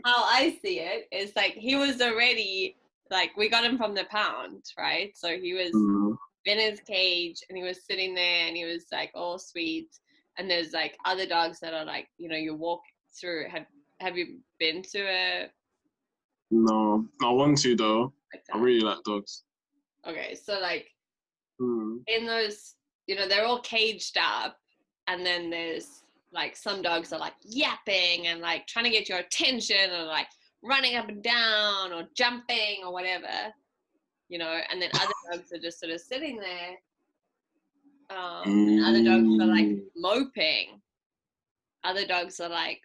how I see it is like he was already like we got him from the pound, right? So he was in his cage and he was sitting there and he was like all sweet. And there's like other dogs that are like, you know, you walk through. Have you been to a? No, I want to though. Like I really like dogs. Okay, so like in those, you know, they're all caged up, and then there's like some dogs are like yapping and like trying to get your attention or like running up and down or jumping or whatever, you know, and then other dogs are just sort of sitting there. And other dogs are like moping. Other dogs are like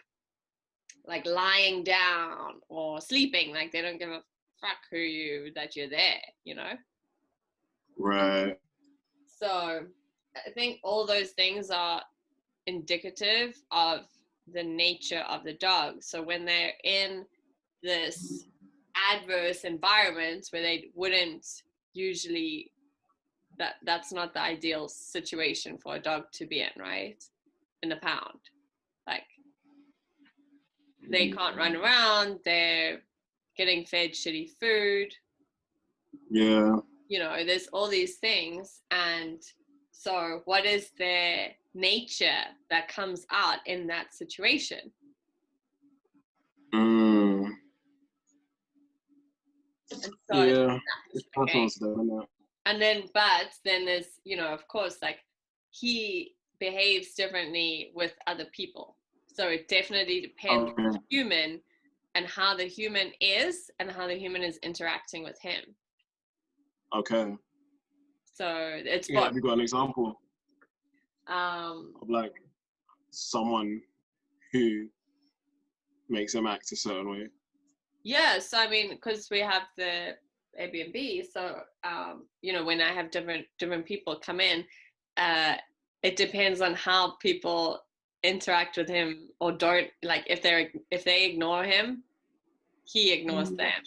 lying down or sleeping, like they don't give a fuck that you're there, you know? Right. So I think all those things are indicative of the nature of the dog. So when they're in this adverse environment where they wouldn't usually, that's not the ideal situation for a dog to be in, right? In the pound. Like they can't run around, they're getting fed shitty food. Yeah. You know, there's all these things. And so what is their nature that comes out in that situation? And so yeah. okay. And then, but then there's, you know, of course, like he behaves differently with other people. So it definitely depends on the human and how the human is and how the human is interacting with him. Okay. So it's have you got an example of like someone who makes him act a certain way? Yeah, so I mean, because we have the Airbnb, so you know, when I have different people come in, it depends on how people interact with him or don't. Like if they ignore him, he ignores them.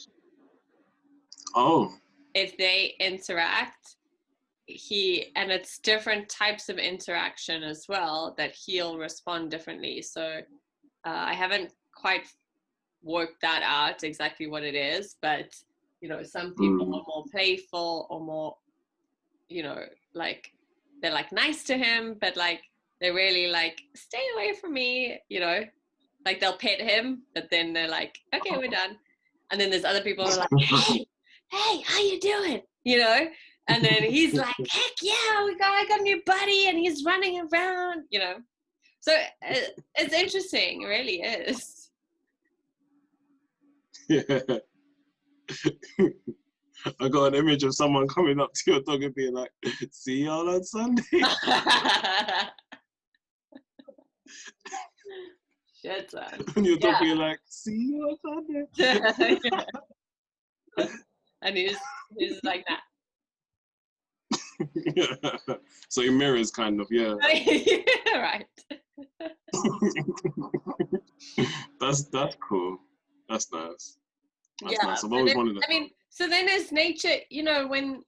Oh. If they interact, and it's different types of interaction as well that he'll respond differently. So I haven't quite worked that out exactly what it is, but you know, some people are more playful or more, you know, like they're like nice to him, but like they're really like stay away from me, you know, like they'll pet him, but then they're like, okay, we're done. And then there's other people who are like, hey, how you doing, you know? And then he's like, heck yeah, I got a new buddy and he's running around, you know. So it's interesting, it really is. Yeah. I got an image of someone coming up to your dog and being like, see y'all on Sunday. Shit, son. And your dog being like, see you on Sunday. Yeah. And he's like that. Yeah. So he mirrors kind of, yeah. Right. That's cool. That's nice. That's nice. I've So always then, wanted that. I mean, so then there's nature, you know, when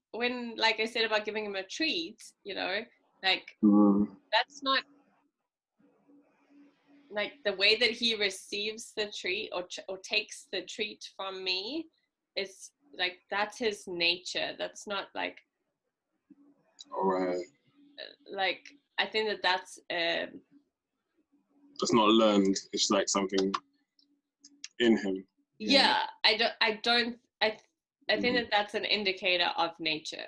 like I said about giving him a treat, you know, like that's not like the way that he receives the treat or takes the treat from me is like that's his nature. That's not like all right. Like I think that's not learned. It's like something in him. Yeah, I think that that's an indicator of nature.